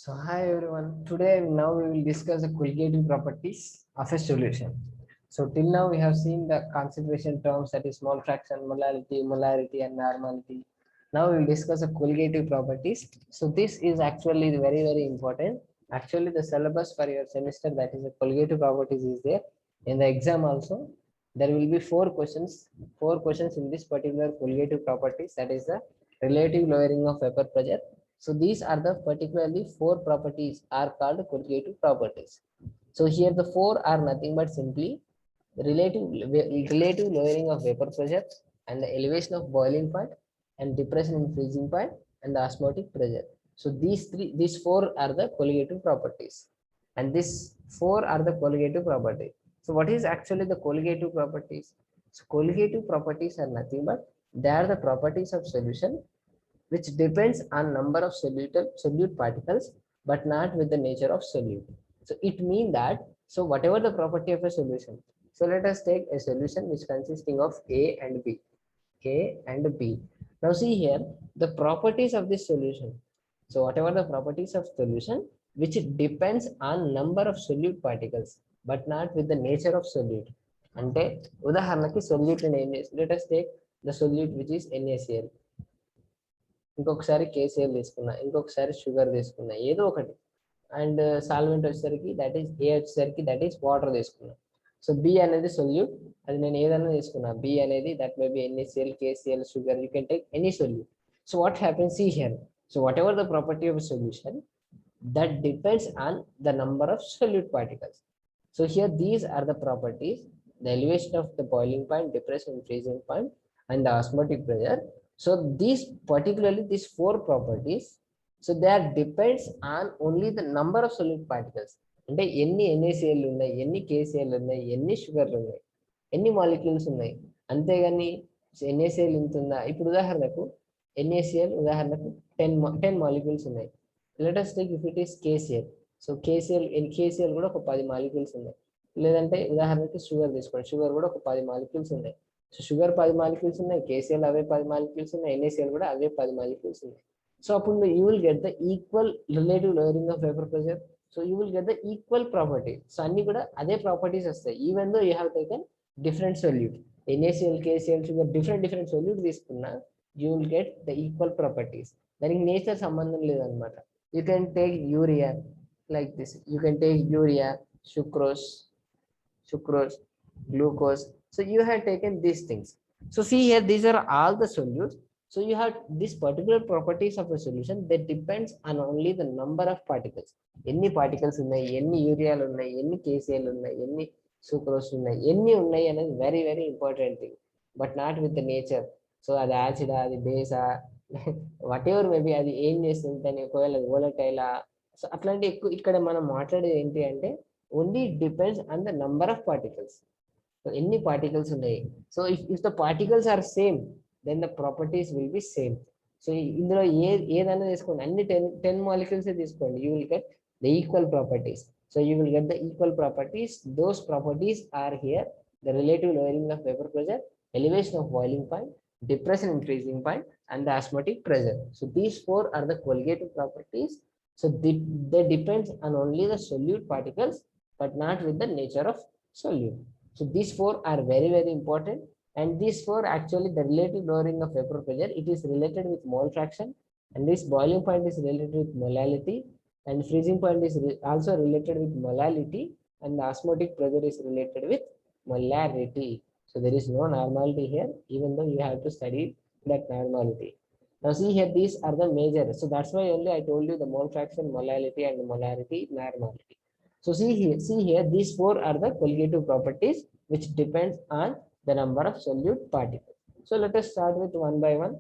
So hi everyone. Today now we will discuss the colligative properties of a solution. So till now we have seen the concentration terms, that is mole fraction, molality, molarity and normality. Now we will discuss the colligative properties. So this is actually very important. Actually the syllabus for your semester, that is the colligative properties, is there. In the exam also there will be four questions in this particular colligative properties, that is the relative lowering of vapor pressure. So these are the particularly four properties are called colligative properties. So here the four are nothing but simply relative lowering of vapor pressure and the elevation of boiling point and depression in freezing point and the osmotic pressure. So these four are the colligative properties, and these four are the colligative properties. So what is actually the colligative properties? So colligative properties are nothing but they are the properties of solution which depends on number of solute particles but not with the nature of solute. So it means that, so whatever the property of a solution, so let us take a solution which consisting of A and B. A and B. Now see here the properties of this solution. So whatever the properties of solution which depends on number of solute particles but not with the nature of solute. అంటే ఉదాహరణకి solute name is, let us take the solute which is NaCl. ఇంకొకసారి KCl తీసుకున్నా, ఇంకొకసారి sugar తీసుకున్నా, ఏదో ఒకటి. And solvent వచ్చేసరికి that is A వచ్చేసరికి దట్ ఈస్ వాటర్ తీసుకున్నా. సో బి అనేది సొల్యూట్, అది నేను ఏదైనా తీసుకున్నా. బి అనేది that may be NaCl, KCl, sugar, you can take any solute. So what happens see here, so whatever the property of solution that depends on the number of solute particles. So here these are the properties: the elevation of the boiling point, depression, freezing point, and the osmotic pressure. So these particularly these four properties, so they are depends on only the number of solute particles. అంటే ఎన్ని NaCl ఉన్నాయి, ఎన్ని KCl ఉన్నాయి, ఎన్ని షుగర్లు ఉన్నాయి, ఎన్ని molecules ఉన్నాయి, అంతేగాని NaCl ఇంత ఉందా. ఇప్పుడు ఉదాహరణకు NaCl ఉదాహరణకు 10 మాలిక్యూల్స్ ఉన్నాయి. Let us take if it is KCl. So KCl కూడా ఒక 10 మాలిక్యూల్స్ ఉన్నాయి. లేదంటే ఉదాహరణకి షుగర్ తీసుకోండి, షుగర్ కూడా ఒక 10 మాలిక్యూల్స్ ఉన్నాయి. సో షుగర్ 10 మాలిక్యూల్స్ ఉన్నాయి, కేసీఎల్ అవే 10 మాలిక్యూల్స్ ఉన్నాయి, NaCl కూడా అవే 10 మాలిక్యూల్స్ ఉన్నాయి. సో అప్పుడు you will get the equal relative lowering of vapour pressure. So you will get the equal property. So అన్ని కూడా అదే ప్రాపర్టీస్ వస్తాయి, even though you have taken different solute. NaCl, KCl, sugar different solute తీసుకున్నా you will get the equal properties. దానికి nature సంబంధం లేదనమాట. You can take urea like this, you can take urea, sucrose, glucose. So you have taken these things. So see here, these are all the solutes. So you have these particular properties of a solution that depends on only the number of particles. ఎన్ని particles ఉన్నాయి, ఎన్ని యూరియాలు ఉన్నాయి, ఎన్ని KCl ఉన్నాయి, ఎన్ని sucrose ఉన్నాయి, ఎన్ని ఉన్నాయి అనేది very important thing, but not with the nature. So అది యాసిడా, అది బేసా, వాట్ ఎవర్ మేబీ, అది ఏం చేస్తుంది దాన్ని, ఒకవేళ అది వోలటైలా. సో అట్లాంటి ఎక్కువ ఇక్కడ మనం మాట్లాడేది ఏంటి అంటే only depends on the number of particles. So ఎన్ని పార్టికల్స్ ఉన్నాయి. So if the particles are same then the properties will be same. So ఇందులో ఏదైనా తీసుకోండి, అన్ని 10 మాలిక్యూల్స్ తీసుకోండి, you will get the equal properties. So you will get the equal properties. Those properties are here: the relative lowering of vapour pressure, elevation of boiling point, depression in freezing point, and the osmotic pressure. So these four are the colligative properties. So they depends on only the solute particles but not with the nature of solute. So these four are very important, and these four actually the relative lowering of vapor pressure, it is related with mole fraction, and this boiling point is related with molality, and freezing point is also related with molality, and the osmotic pressure is related with molarity. So there is no normality here, even though you have to study that normality. Now see here, these are the major. So that's why only I told you the mole fraction, molality, and molarity, normality. So see here, these four are the colligative properties which depends on the number of solute particles. So let us start with one by one.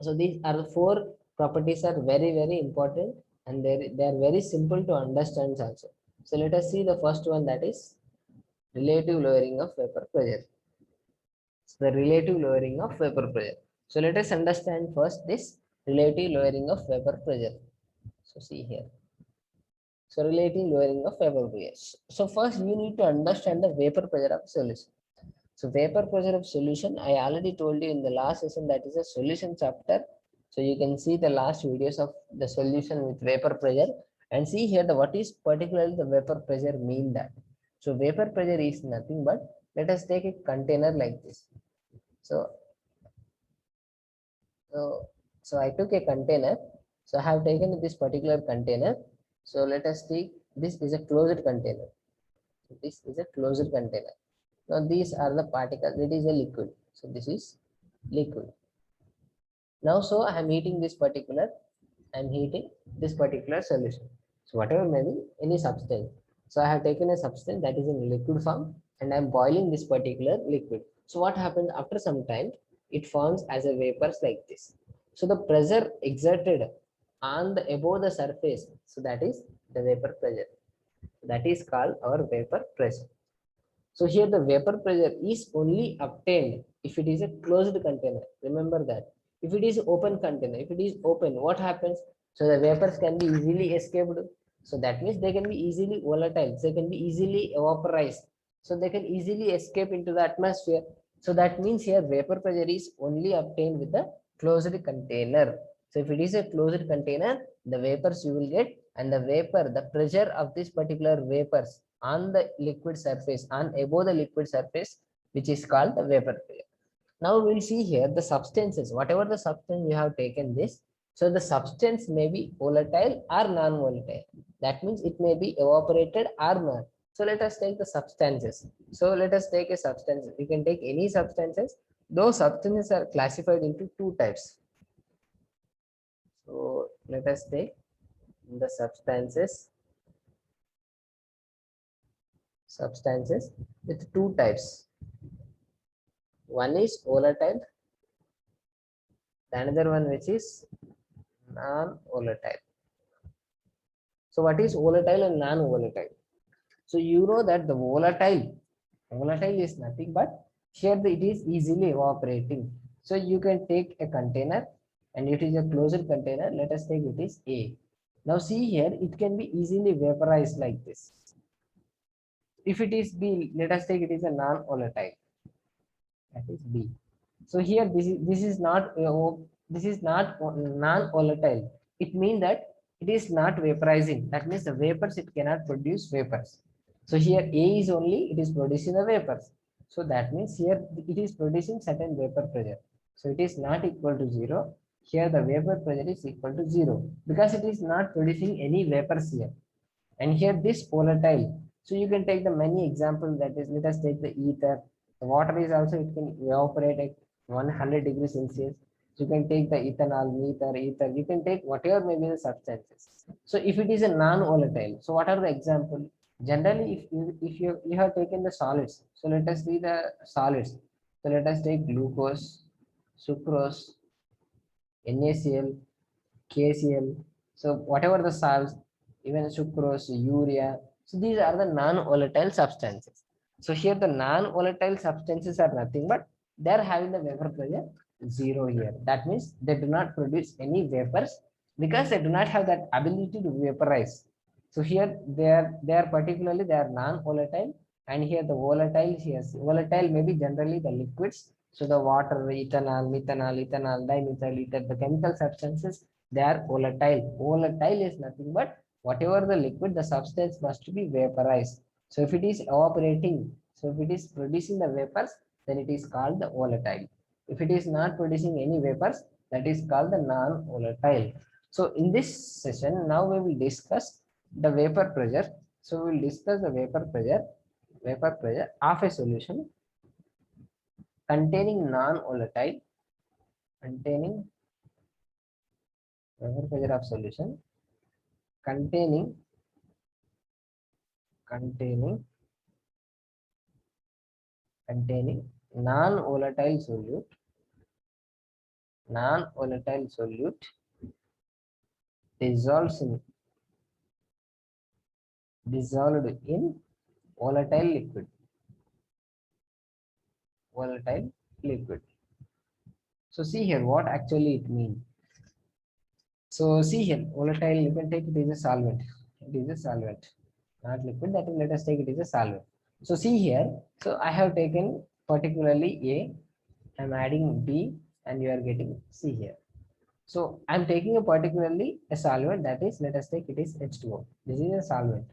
So these are the four properties are very important, and they are very simple to understand also. So let us see the first one, that is relative lowering of vapor pressure. So the relative lowering of vapor pressure. So let us understand first this relative lowering of vapor pressure. So see here. So relative lowering of vapor pressure. So first you need to understand the vapor pressure of solution. So vapor pressure of solution, I already told you in the last session, that is a solution chapter. So you can see the last videos of the solution with vapor pressure, and see here the what is particularly the vapor pressure mean that. So vapor pressure is nothing but, let us take a container like this. So so I took a container. So I have taken this particular container. So let us take, this is a closed container. So this is a closed container. Now these are the particles. It is a liquid. So this is liquid. Now so I am heating this particular, I'm heating this particular solution. So whatever may be any substance. So I have taken a substance that is in liquid form and I'm boiling this particular liquid. So what happens after some time, it forms as a vapors like this. So the pressure exerted on the above the surface, so that is the vapor pressure. That is called our vapor pressure. So here the vapor pressure is only obtained if it is a closed container. Remember that. If it is open container, if it is open, what happens? So the vapors can be easily escaped. So that means they can be easily volatile. They can be easily vaporized. So they can easily escape into the atmosphere. So that means here vapor pressure is only obtained with the closed container. So if it is a closed container, the vapors you will get, and the vapor, the pressure of this particular vapors on the liquid surface, on above the liquid surface, which is called the vapor pressure. Now we'll see here the substances, whatever the substance we have taken this. So the substance may be volatile or non-volatile. That means it may be evaporated or not. So let us take the substances. So let us take a substance. We can take any substances. Those substances are classified into two types. So let us take the substances with two types. One is volatile, the another one which is non-volatile. So what is volatile and non-volatile? So you know that the volatile is nothing but here it is easily evaporating. So you can take a container and it is a closed container. Let us take it is A. Now see here, it can be easily vaporized like this. If it is B, let us take it is a non-volatile. That is B. So here this is not non-volatile. It means that it is not vaporizing. That means the vapors, it cannot produce vapors. So here A is only, it is producing the vapors. So that means here it is producing certain vapor pressure. So it is not equal to 0. Here the vapor pressure is equal to 0 because it is not producing any vapors here. And here this volatile. So you can take the many examples, that is, let us take the ether. The water is also, it can evaporate at 100 degrees Celsius. So you can take the ethanol, ether. You can take whatever may be the substances. So if it is a non-volatile, so what are the examples? Generally, if you have taken the solids, so let us see the solids. So let us take glucose, sucrose, NaCl, KCl. So whatever the salts, even sucrose, urea. So these are the non-volatile substances. So here the non-volatile substances are nothing but they are having the vapor pressure 0 here. That means they do not produce any vapors because they do not have that ability to vaporize. So here they are particularly they are non-volatile, and here the volatile here. Volatile may be generally the liquids. So the water, ethanol, methanol, dimethyl ether, the chemical substances, they are volatile. Volatile is nothing but whatever the liquid, the substance must be vaporized. So if it is evaporating, so if it is producing the vapors, then it is called the volatile. If it is not producing any vapors, that is called the non-volatile. So in this session, now we will discuss the vapor pressure. So we will discuss the vapor pressure of a solution containing non-volatile, containing vapor pressure of solution containing non-volatile solute dissolved in volatile liquid. So see here what actually it means. So see here, volatile, you can take it as a solvent. It is a solvent, not liquid. That is, let us take it as a solvent. So see here, so I have taken particularly A, I'm adding B, and you are getting C here. So I'm taking a particularly a solvent, that is, let us take it is H2O. This is a solvent.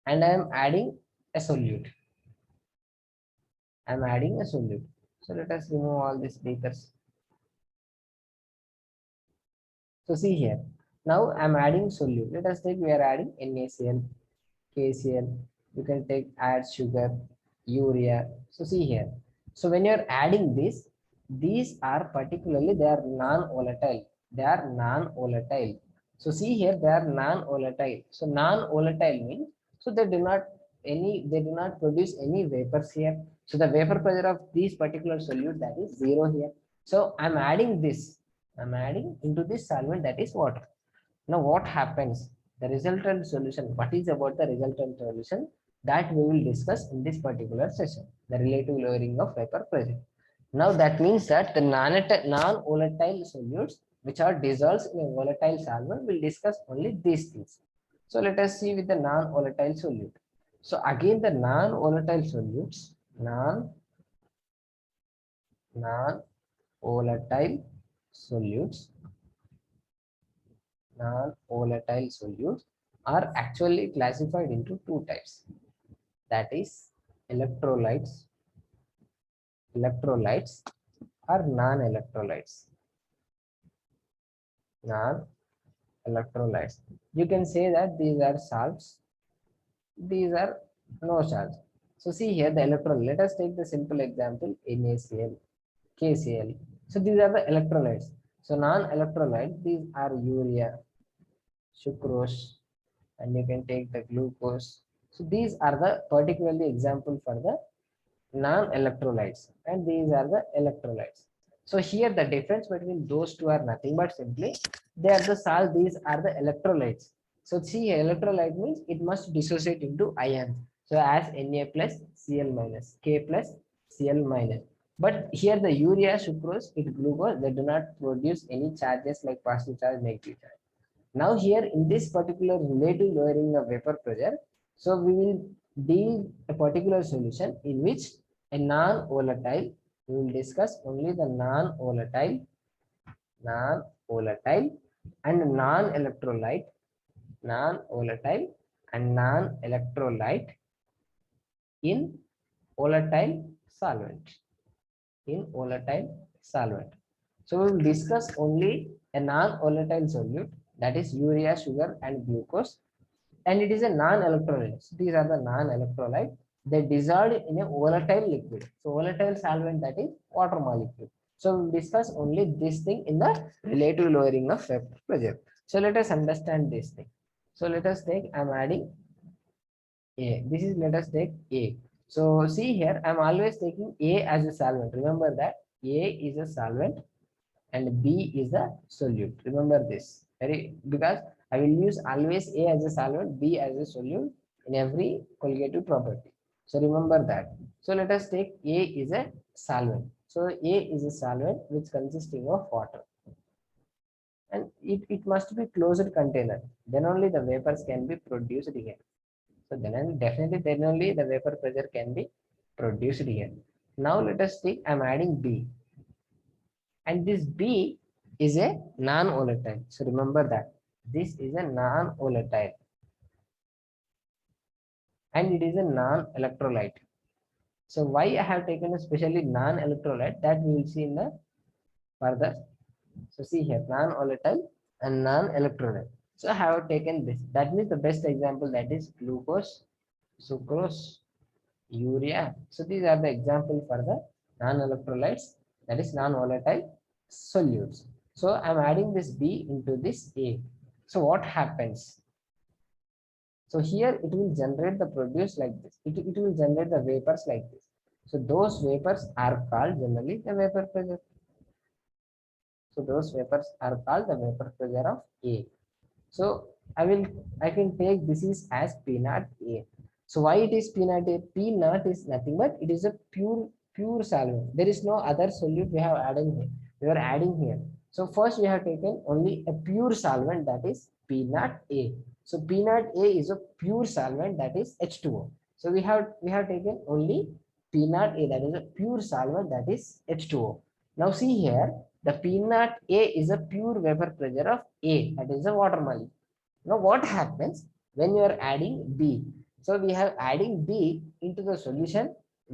And I am adding a solute. I'm adding a solute. So let us remove all these beakers. So see here. Now I'm adding solute. Let us take, we are adding NaCl, KCl. You can take add sugar, urea. So see here. So when you're adding this, these are particularly, they are non-volatile. They are non-volatile. So see here, they are non-volatile. So non-volatile means, so they do not produce any vapors here. So the vapor pressure of these particular solute, that is 0 here. So I'm adding this. I'm adding into this solvent, that is water. Now what happens? The resultant solution. What is about the resultant solution? That we will discuss in this particular session. The relative lowering of vapor pressure. Now that means that the non-volatile solutes which are dissolved in a volatile solvent will discuss only these things. So let us see with the non-volatile solute. So again the non-volatile solutes, non-volatile solutes non-volatile solutes are actually classified into two types, that is electrolytes or non-electrolytes. You can say that these are salts, these are no salts. So see here the electrolyte. Let us take the simple example NaCl, KCl. So these are the electrolytes. So non-electrolyte, these are urea, sucrose, and you can take the glucose. So these are the particularly example for the non-electrolytes, and these are the electrolytes. So here the difference between those two are nothing but simply they are the salt, these are the electrolytes. So see, electrolyte means it must dissociate into ions. So as Na plus Cl minus, K plus Cl minus. But here the urea, sucrose, it glucose, they do not produce any charges like positive charge, negative charge. Now here in this particular relative lowering of vapor pressure, so we will deal a particular solution in which a non-volatile, we will discuss only the non-volatile and non-volatile and non-electrolyte in volatile solvent. So we will discuss only a non-volatile solute, that is urea, sugar, and glucose, and it is a non-electrolyte. So these are the non-electrolyte. They dissolved in a volatile liquid. So volatile solvent, that is water molecule. So we will discuss only this thing in the relative lowering of vapor pressure. So let us understand this thing. So let us take, I'm adding A. This is, let us take A. So see here, I'm always taking A as a solvent. Remember that A is a solvent and B is a solute. Remember this because I will use always A as a solvent, B as a solute in every colligative property. So remember that. So let us take A is a solvent. So A is a solvent which consisting of water, and it must be closed container. Then only the vapors can be produced here. So then definitely then only the vapor pressure can be produced here. Now let us take, I'm adding B. And this B is a non-volatile. So remember that this is a non-volatile and it is a non-electrolyte. So why I have taken a specially non-electrolyte, that we will see in the further. So see here, non-volatile and non-electrolyte. So I have taken this. That means the best example, that is glucose, sucrose, urea. So these are the example for the non-electrolytes, that is non-volatile solutes. So I'm adding this B into this A. So what happens? So here it will generate the produce like this. It will generate the vapors like this. So those vapors are called generally the vapor pressure. So those vapors are called the vapor pressure of A. So I can take this is as P naught A. So why it is P naught A? P naught is nothing but it is a pure solvent. There is no other solute we have added here. We are adding here. So first we have taken only a pure solvent, that is P naught A. So P naught A is a pure solvent, that is H2O. So we have taken only P naught A, that is a pure solvent, that is H2O. Now see here, the P naught A is a pure vapor pressure of A, that is the water molecule. Now what happens when you are adding B? So we have adding B into the solution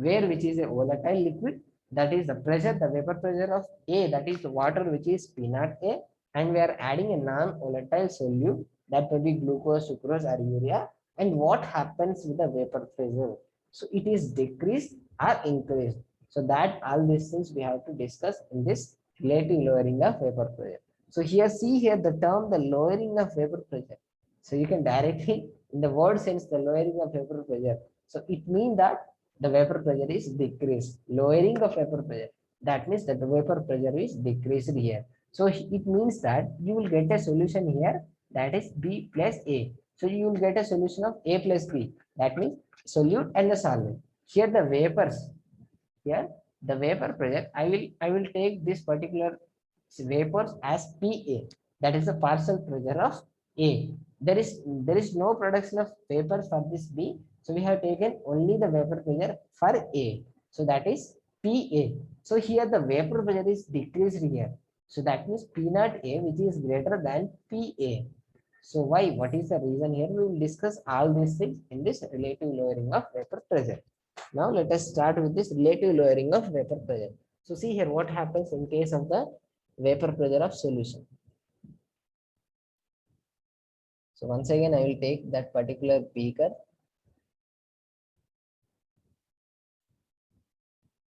where which is a volatile liquid, that is the pressure, the vapor pressure of A, that is the water, which is P naught A, and we are adding a non-volatile solute, that may be glucose, sucrose or urea. And what happens with the vapor pressure? So it is decreased or increased. So that all these things we have to discuss in this relative lowering of vapor pressure. So here, see here the term, the lowering of vapor pressure. So you can directly, in the word sense, the lowering of vapor pressure. So it means that the vapor pressure is decreased. Lowering of vapor pressure. That means that the vapor pressure is decreased here. So it means that you will get a solution here, that is B plus A. So you will get a solution of A plus B. That means solute and the solvent. Here the vapors. Here the vapor pressure. I will take this particular vapors as PA. That is the partial pressure of A. There is no production of vapor for this B. So we have taken only the vapor pressure for A. So that is PA. So here the vapor pressure is decreased here. So that means P naught A, which is greater than PA. So why? What is the reason here? We will discuss all these things in this relative lowering of vapor pressure. Now let us start with this relative lowering of vapor pressure. So see here what happens in case of the vapor pressure of solution. So once again, I will take that particular beaker.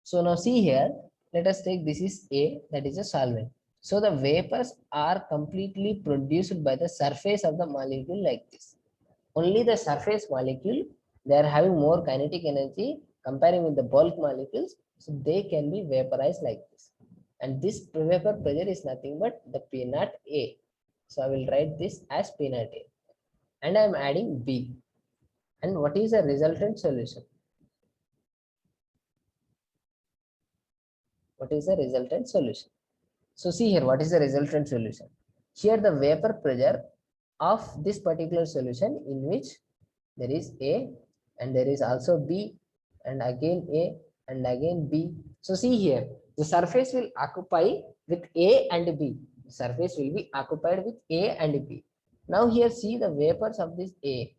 So now see here, let us take this is A, that is a solvent. So the vapors are completely produced by the surface of the molecule like this. Only the surface molecule, they are having more kinetic energy comparing with the bulk molecules. So they can be vaporized like this. And this vapor pressure is nothing but the P naught A. So I will write this as P naught A. And I am adding B. And what is the resultant solution? What is the resultant solution? So see here, what is the resultant solution? Here the vapor pressure of this particular solution, in which there is A and there is also B and again A and again B. So see here, the surface will occupy with A and B. The surface will be occupied with A and B. Now here see the vapors of this A.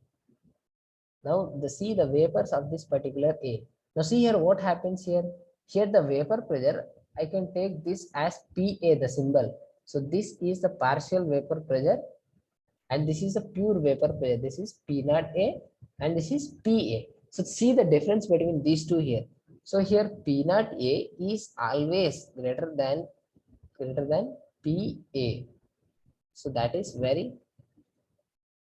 Now see the vapors of this particular A. Now see here what happens here. Here the vapor pressure, I can take this as PA, the symbol. So this is the partial vapor pressure and this is a pure vapor pressure. This is P naught A and this is PA. So see the difference between these two here. So here P naught A is always greater than PA. So that is very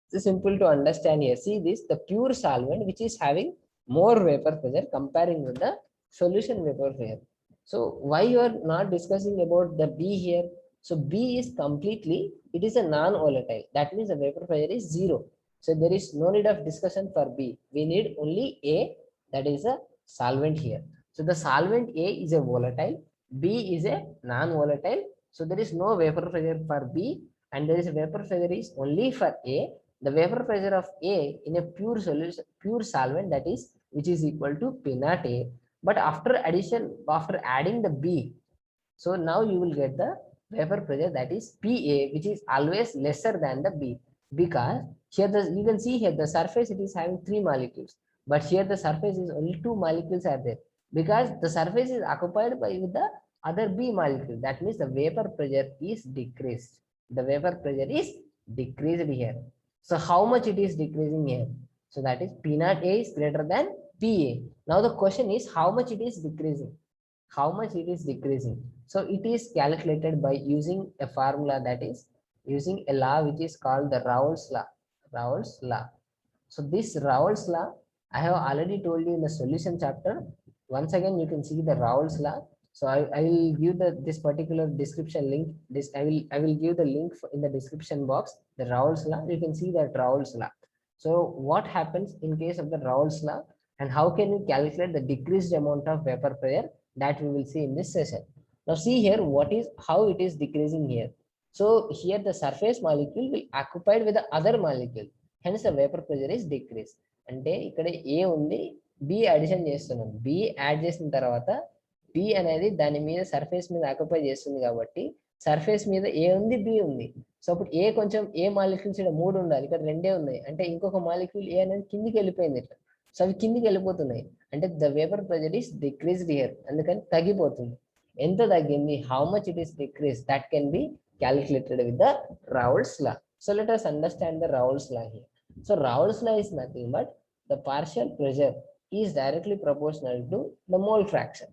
simple to understand here. See this, the pure solvent which is having more vapor pressure comparing with the solution vapor pressure. So why you are not discussing about the B here? So B is completely, it is a non-volatile. That means the vapor pressure is 0. So there is no need of discussion for B. We need only A, that is a solvent here. So the solvent A is a volatile, B is a non-volatile. So there is no vapor pressure for B and there is a vapor pressure is only for A. The vapor pressure of A in a pure solution, pure solvent, that is, which is equal to P naught A. But after adding the B, so now you will get the vapor pressure, that is PA, which is always lesser than the B, because here you can see here the surface, it is having 3 molecules, but here the surface is only 2 molecules are there, because the surface is occupied by with the other B molecule. That means the vapor pressure is decreased. The vapor pressure is decreased here. So how much it is decreasing here? So that is P naught A is greater than PA. Now the question is how much it is decreasing? How much it is decreasing? So it is calculated by using a formula, that is using a law which is called the Raoult's law. Raoult's law. So this Raoult's law, I have already told you in the solution chapter. Once again, you can see the Raoult's law. So I will give this particular description link. I will give the link in the description box. The Raoult's law. You can see that Raoult's law. So what happens in case of the Raoult's law, and how can we calculate the decreased amount of vapor pressure, that we will see in this session. Now see here how it is decreasing here. So here the surface molecule will occupied with the other molecule. Hence the vapor pressure is decreased. అంటే ఇక్కడ A ఉంది, B addition చేస్తున్నాం. B add చేసిన తర్వాత P అనేది దాని మీద surface మీద ఆక్యుపై చేస్తుంది కాబట్టి సర్ఫేస్ మీద ఏ ఉంది, బి ఉంది. సో అప్పుడు ఏ కొంచెం ఏ మాలిక్యూల్స్ ఇక్కడ 3 ఉండాలి, ఇక్కడ 2 ఉన్నాయి. అంటే ఇంకొక మాలిక్యూల్ ఏ అనేది కిందికి వెళ్ళిపోయింది ఇట్లా. సో అవి కిందికి వెళ్ళిపోతున్నాయి. అంటే the vapour pressure is decreased here. అందుకని తగ్గిపోతుంది. ఎంత తగ్గింది, how much it is decrease, that can be calculated with the Raoult's law. So let us understand the Raoult's law here. So Raoult's law is nothing but the partial pressure is directly proportional to the mole fraction.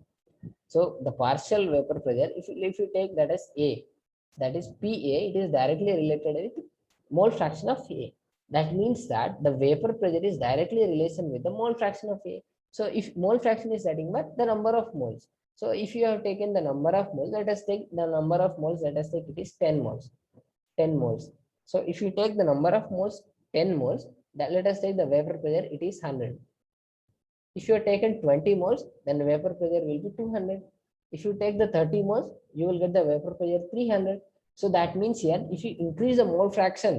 So the partial vapor pressure, if you take that as A, that is PA, it is directly related with mole fraction of A. That means that the vapor pressure is directly relation with the mole fraction of A. So if mole fraction is nothing but the number of moles. So if you have taken the number of moles, let us take the number of moles, let us take it is 10 moles. 10 moles. So if you take the number of moles, 10 moles, that let us take the vapor pressure, it is 100. If you have taken 20 moles, then the vapor pressure will be 200. If you take the 30 moles, you will get the vapor pressure 300. So that means here, if you increase the mole fraction,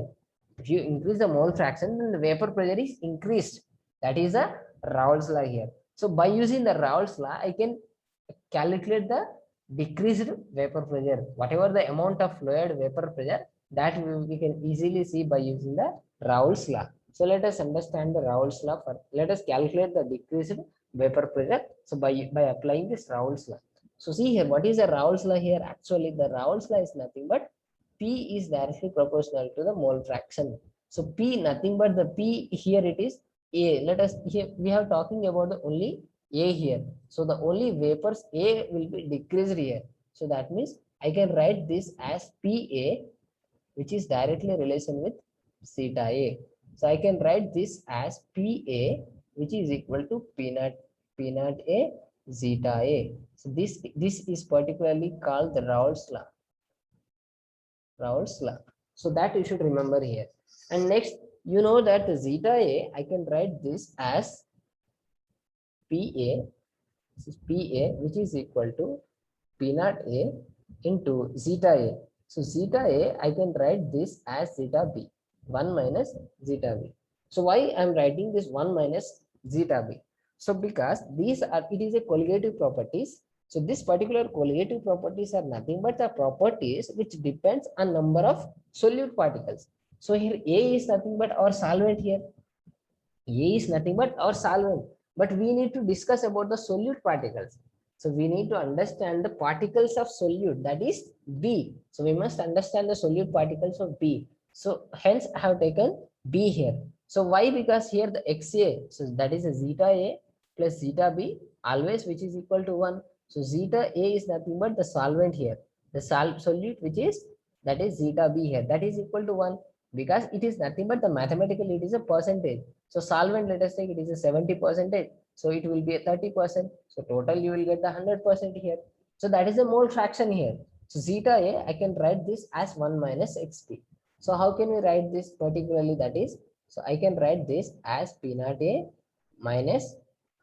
then the vapor pressure is increased. That is the Raoult's law here. So by using the Raoult's law, I can calculate the decreased vapor pressure. Whatever the amount of fluid vapor pressure, that we can easily see by using the Raoult's law. So let us understand the Raoult's law. Let us calculate the decreased vapor pressure. So by applying this Raoult's law. So see here, what is the Raoult's law here? Actually, the Raoult's law is nothing but P is directly proportional to the mole fraction. So P nothing but the P here it is A. Let us here we are talking about the only A here. So the only vapors A will be decreased here. So that means I can write this as PA, which is directly relation with theta A. So I can write this as PA, which is equal to P naught A zeta A. So this is particularly called the Raoult's law. Raoult's law. So that you should remember here. And next, you know that the zeta A, I can write this as PA, which is equal to P naught A into zeta A. So zeta A, I can write this as zeta B, 1 minus zeta B. So why I'm writing this 1 minus zeta B? So because these are, it is a colligative properties. So this particular colligative properties are nothing but the properties which depends on number of solute particles. So here A is nothing but our solvent here. A is nothing but our solvent. But we need to discuss about the solute particles. So we need to understand the particles of solute, that is B. So we must understand the solute particles of B. So hence I have taken B here. So why? Because here the XA, so that is a zeta A plus zeta B always, which is equal to 1. So zeta A is nothing but the solvent here. The solute which is, that is zeta B here, that is equal to 1. Because it is nothing but the mathematically it is a percentage. So solvent, let us take it is a 70%. So it will be a 30%. So total you will get the 100% here. So that is the mole fraction here. So zeta A, I can write this as 1 minus XP. So how can we write this particularly? That is, so I can write this as P naught A minus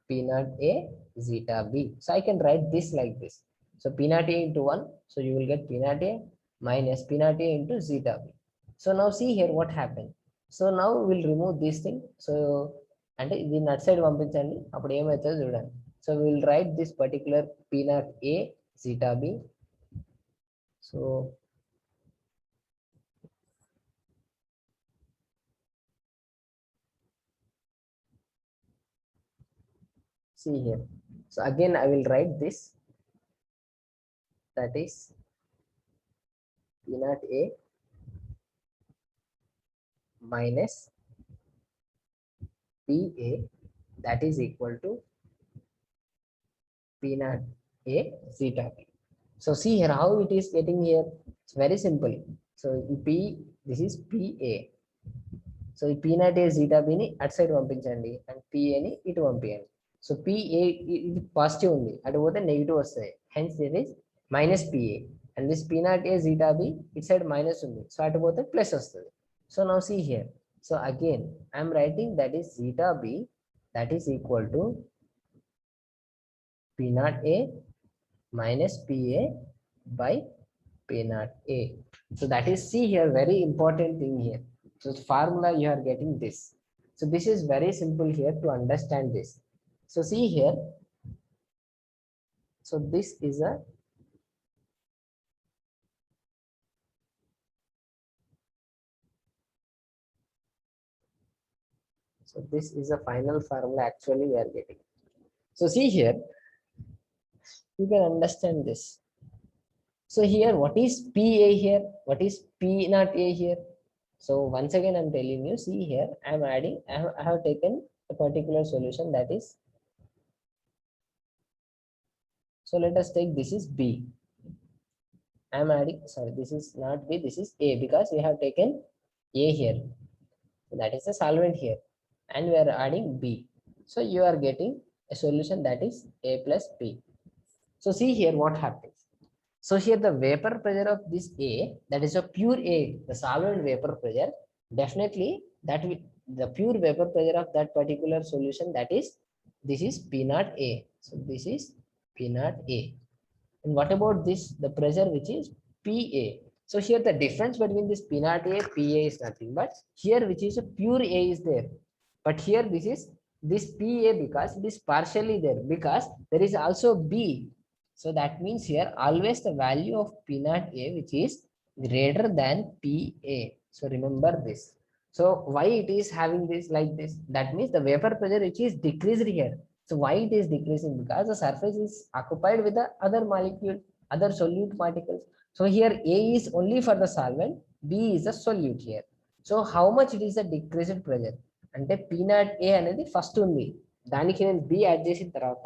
P naught A zeta B. So I can write this like this. So P naught A into 1. So you will get P naught A minus P naught A into zeta B. So now see here what happened. So now we'll remove this thing. So and the nut side పంపించండి, అప్పుడు ఏమవుతుందో చూడండి. So we will write this particular P naught A zeta B. So see here. So again I will write this, that is P naught A minus PA, that is equal to P naught A zeta B. So see here how it is getting here. It's very simple. So P, this is PA. So P naught A zeta B ni at side పంపించండి and PA ni ఇటు పంపించండి. So PA ఇది positive ఉంది, అటు పోతే negative వస్తాయి. Hence there is minus PA. And this P naught A zeta B, ఇటు side minus ఉంది, సో అటు పోతే ప్లస్ వస్తుంది. So now see here. So again I am writing that is zeta B, that is equal to P naught A minus PA by P naught A. So that is, see here, very important thing here. So the formula you are getting this. So this is very simple here to understand this. So see here. So this is a final formula actually we are getting. So see here, you can understand this. So here, what is PA here? What is P not A here? So once again, I'm telling you, see here, I'm adding, I have taken a particular solution that is, so let us take this is B. I'm adding, sorry, this is not B, this is A because we have taken A here. So that is the solvent here. And we are adding B. So you are getting a solution that is A plus B. So see here what happens. So here the vapor pressure of this A, that is a pure A, the solvent vapor pressure, definitely that will, the pure vapor pressure of that particular solution, that is, this is P naught A. So this is P naught A. And what about this, the pressure which is PA? So here the difference between this P naught A, PA is nothing but here which is a pure A is there. But here this is this PA because it is partially there because there is also B. So that means here always the value of P naught A which is greater than PA. So remember this. So why it is having this like this? That means the vapor pressure which is decreased here. So why it is decreasing? Because the surface is occupied with the other molecule, other solute particles. So here A is only for the solvent, B is a solute here. So how much it is a decreased pressure? అంటే P naught A అనేది first ఉంది, దానికి నేను B add చేసిన తర్వాత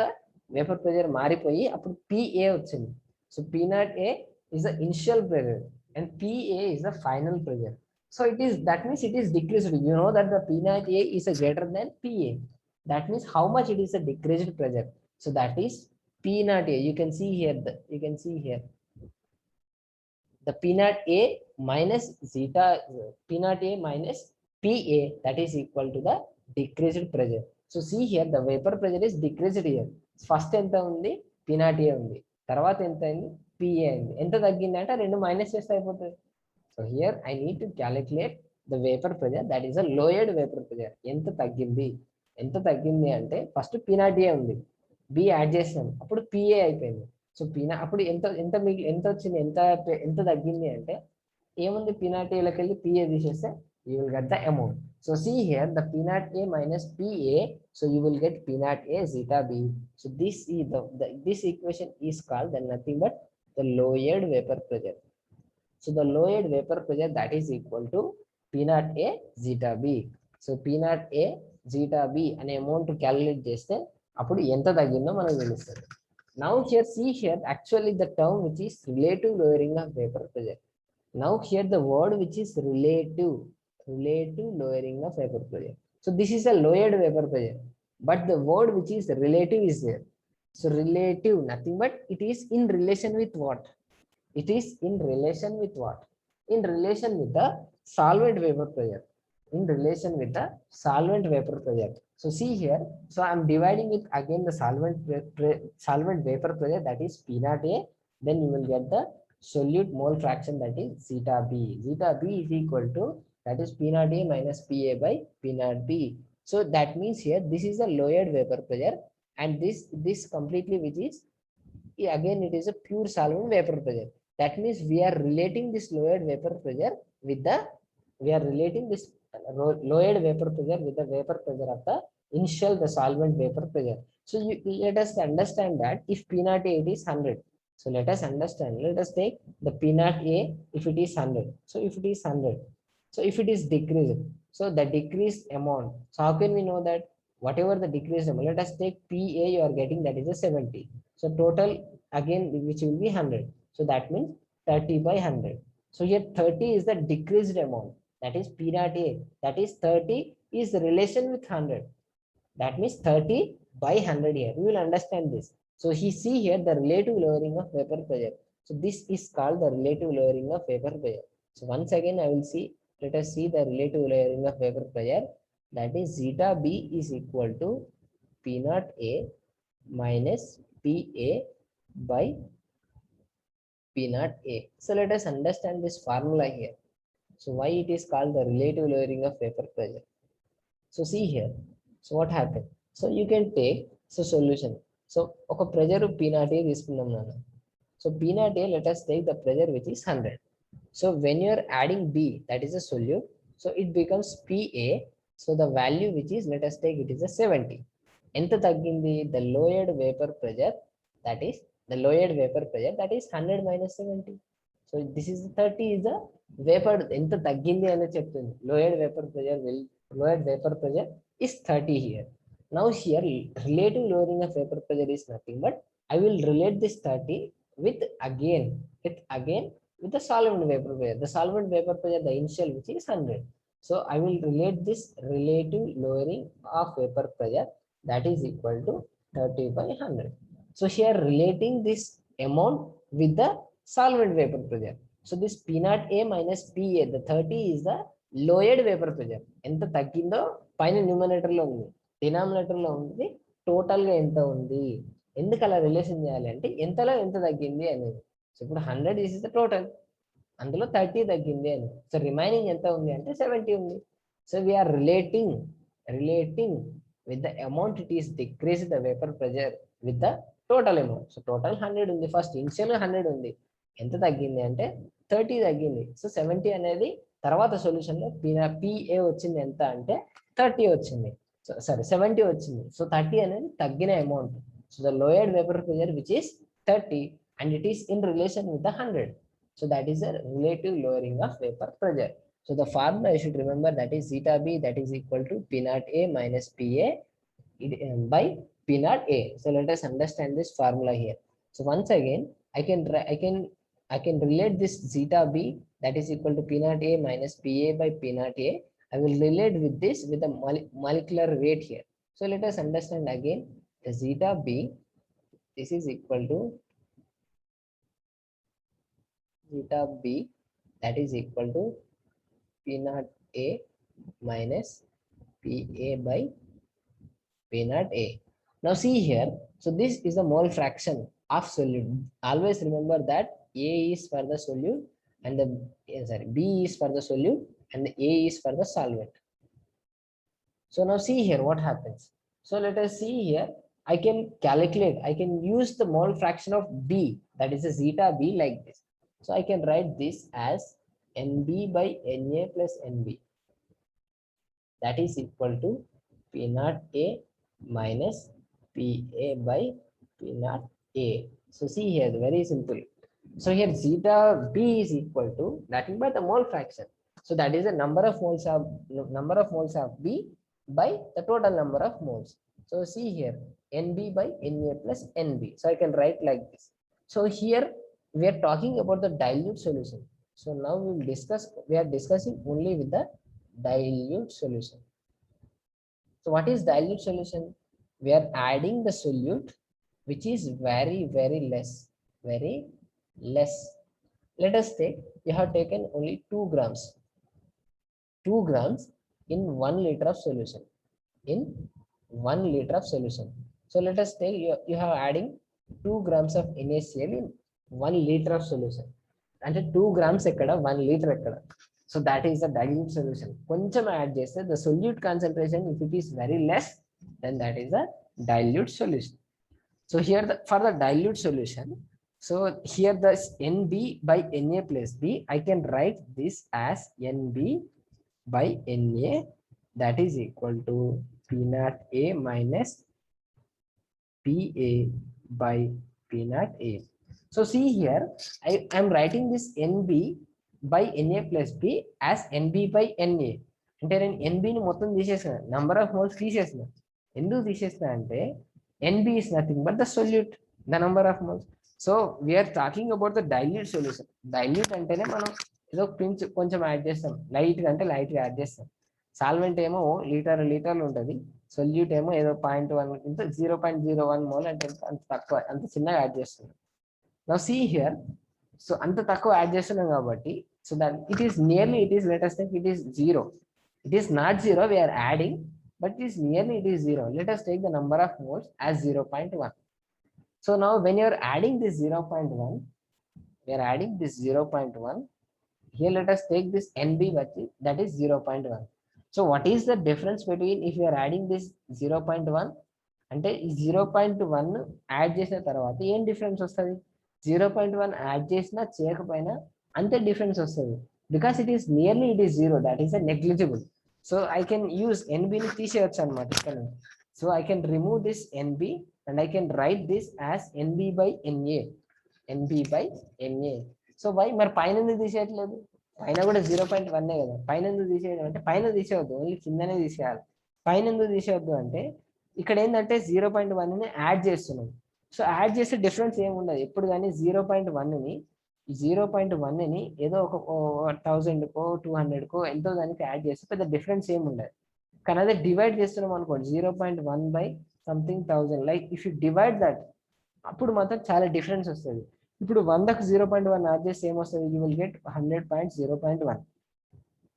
vapour pressure మారిపోయి అప్పుడు PA వచ్చింది. So P naught A is the initial pressure and PA is the final pressure. So it is, that means it is decreased. You know that the P naught A is a greater than PA. That means how much it is a decreased pressure. So that is P naught A. You can see here, the P naught A minus zeta, P naught A minus PA, that is equal to the decreased pressure. So see here the vapor pressure is decreased here. First ఎంత ఉంది, P naught A ఉంది, తర్వాత ఎంత అయింది, PA అయింది. ఎంత తగ్గిందంటే రెండు minus చేస్తే అయిపోతుంది. So here I need to calculate the vapor pressure, that is a lowered vapor pressure. ఎంత తగ్గింది అంటే ఫస్ట్ P naught A ఉంది, B యాడ్ చేసాం, అప్పుడు PA అయిపోయింది. సో అప్పుడు ఎంత ఎంత ఎంత వచ్చింది, ఎంత తగ్గింది అంటే ఏముంది, P naught A లోకి వెళ్ళి PA తీసేస్తే you will get the amount. So see here the P naught A minus PA, so you will get P naught A zeta B. So this is this equation is called then nothing but the lowered vapor pressure. So the lowered vapor pressure, that is equal to P naught A zeta B. So P naught A zeta B అనే amount calculate చేస్తే అప్పుడు ఎంత తగ్గిందో మనకు తెలుస్తుంది. Now here see here actually the term which is relative lowering of vapor pressure. Now here the word which is relative lowering of vapor pressure. So this is a lowered vapor pressure, but the word which is relative is there. So relative nothing but it is in relation with what? It is in relation with what? In relation with the solvent vapor pressure. In relation with the solvent vapor pressure. So see here, so I'm dividing it again the solvent vapor pressure, that is P naught A, then you will get the solute mole fraction, that is zeta B. Zeta B is equal to, that is P naught A minus PA by P naught B. So that means here this is a lowered vapor pressure and this completely which is again it is a pure solvent vapor pressure. That means we are relating this lowered vapor pressure with the lowered vapor pressure with the vapor pressure of the initial the solvent vapor pressure. So let us understand that if P naught A it is 100. So let us take the P naught A if it is 100. So if it is 100, so if it is decreased, so the decreased amount. So how can we know that? Whatever the decreased amount, let us take PA you are getting, that is a 70. So total again which will be 100. So that means 30 by 100. So here 30 is the decreased amount, that is P naught A, that is 30 is the relation with 100. That means 30 by 100 here. We will understand this. So he see here the relative lowering of vapor pressure. So this is called the relative lowering of vapor pressure. So once again I will see, let us see the relative lowering of vapor pressure, that is zeta B is equal to P naught A minus PA by P naught A. So let us understand this formula here. So why it is called the relative lowering of vapor pressure. So see here, so what happened? So you can take, so solution. So ఒక pressure P0A తీసుకుందాం నాన్న. So P0A, let us take the pressure which is 100. So when you are adding B, that is a solute, so it becomes PA. So the value which is, let us take it is a 70. ఎంత తగ్గింది? The lowered vapor pressure, that is the lowered vapor pressure, that is 100 minus 70. So this is 30 is the vapor, ఎంత తగ్గింది అని చెప్తుంది. Lowered vapor pressure is 30 here. Now here relative lowering of vapor pressure is nothing but I will relate this 30 with again with the solvent vapor pressure. The solvent vapor pressure, the initial which is 100. So I will relate this relative lowering of vapor pressure, that is equal to 30 by 100. So here relating this amount with the solvent vapor pressure. So this P0A minus PA, the 30 is the lowered vapor pressure. ఎంత తగ్గిందో పైన numerator లో ఉంది, denominator లో ఉంది, total గా ఎంత ఉంది. ఎందుకు అలా రిలేషన్ చేయాలి అంటే ఎంతలో ఎంత తగ్గింది అనేది. సో ఇప్పుడు 100 ఇస్ ద టోటల్, అందులో 30 తగ్గింది అని. సో రిమైనింగ్ ఎంత ఉంది అంటే 70 ఉంది. So we are relating with the amount it is decrease the vapour pressure with the total amount. So total 100 ఉంది, ఫస్ట్ ఇనిషియల్ 100 ఉంది, ఎంత తగ్గింది అంటే 30 తగ్గింది. సో 70 అనేది తర్వాత సొల్యూషన్ లో PA వచ్చింది ఎంత అంటే 30 వచ్చింది. సో సారీ 70 వచ్చింది. సో 30 అనేది తగ్గిన amount. So the lowered vapour pressure which is 30 and it is in relation with the 100. So that is a relative lowering of vapor pressure. So the formula you should remember, that is zeta B, that is equal to P0A minus PA by P0A. So let us understand this formula here. So once again I can relate this zeta B, that is equal to P0A minus PA by P0A. I will relate with this with the molecular weight here. So let us understand again the zeta B. This is equal to zeta B, that is equal to P0A minus PA by P0A. Now see here, so this is the mole fraction of solute. Always remember that A is for the solute and the B is for the solute and the A is for the solvent. So now see here what happens. So let us see here, I can calculate, I can use the mole fraction of B, that is a zeta B, like this. So I can write this as NB by NA plus NB, that is equal to P0A minus PA by P0A. So see here, very simple. So here zeta B is equal to nothing but the mole fraction. So that is the number of moles of B by the total number of moles. So see here, NB by NA plus NB. So I can write like this. So here we are talking about the dilute solution. So now we are discussing only with the dilute solution. So what is dilute solution? We are adding the solute which is very less. Let us take, you have taken only 2 grams in 1 liter of solution. So let us take, you have adding 2 grams of NaCl in 1 liter of solution. And 2 grams ekkada 1 liter ekkada. So that is the dilute solution. Koncham add cheste the solute concentration, if it is very less, then that is a dilute solution. So here for the dilute solution, so here the NB by Na plus B, I can write this as NB by Na, that is equal to P0A minus PA by P0A. So see here, I am writing this NB by Na plus B as NB by Na. అంటే నేను NBని మొత్తం తీసేసిన, number of moles తీసేసిన. ఎందుకు తీసేసిన అంటే NB is nothing but the solute, the number of moles. So we are talking about the dilute solution. Dilute అంటేనే మనం ఏదో పించ్ కొంచెం యాడ్ చేస్తాం, లైట్ గా అంటే లైట్ గా యాడ్ చేస్తాం. సాల్వెంట్ ఏమో లీటర్లు ఉంటుంది, సొల్యూట్ ఏమో ఏదో 0.1 ఇంత 0.01 మోల్ అంటే అంత తక్కువ, అంత చిన్నగా యాడ్ చేస్తున్నాం. Now see here, so అంత తక్కువ యాడ్ చేస్తున్నాం కాబట్టి, so that it is let us take it is 0. It is not 0, we are adding, but it is 0. Let us take the number of moles as 0.1. So now when you are adding this 0.1, we are adding this 0.1 here. Let us take this NB, that is 0.1. So what is the difference between if you are adding this 0.1 అంటే ఈ 0.1 add చేసిన తర్వాత ఏం difference వస్తుంది? 0.1 add చేసినా చేయకపోయినా అంతే difference వస్తుంది. Because it is nearly it is 0, that is a negligible. So I can use ఎన్బిని తీసేయచ్చు అనమాట ఇక్కడ. So I can remove this NB and I can write this as NB by NA, NB by NA. So why మరి పైన ఎందుకు తీసేయట్లేదు? పైన కూడా 0.1 కదా, పైన ఎందుకు తీసేయడం అంటే పైన తీసేయద్దు, ఓన్లీ కిందనే తీసేయాలి. పైన ఎందుకు తీసేయద్దు అంటే ఇక్కడ ఏంటంటే 0.1ని యాడ్ చేస్తున్నాం. సో యాడ్ చేసే డిఫరెన్స్ ఏమి ఉండదు ఎప్పుడు కానీ. 0.1ని ఏదో ఒక 1000కో 200కో ఎంతో దానికి యాడ్ చేస్తే పెద్ద డిఫరెన్స్ ఏమి ఉండదు. కానీ అదే డివైడ్ చేస్తున్నాం అనుకోండి 0.1 by something 1000, like if you divide that అప్పుడు మాత్రం చాలా డిఫరెన్స్ వస్తుంది. ఇప్పుడు 100కు 0.1 యాడ్ చేస్తే ఏమొస్తుంది? You will get 100.0.1.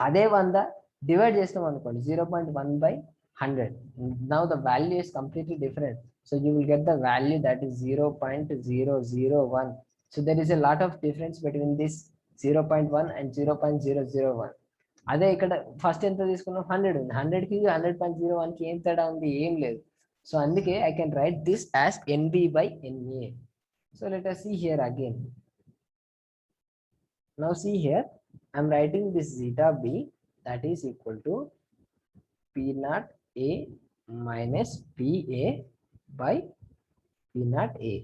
అదే 100 డివైడ్ చేస్తాం అనుకోండి 0.1 by 100. Now the value is completely different. So you will get the value that is 0.001. So there is a lot of difference between this 0.1 and 0.001. అదే ఇక్కడ first ఎంత తీసుకున్నాం? 100 ఉంది. 100కి 100.01కి ఏం తేడా ఉంది? ఏం లేదు. సో అందుకే I can write this as NB by NA. So let us see here again. Now see here, I'm writing this zeta B that is equal to P naught A minus PA by P naught A.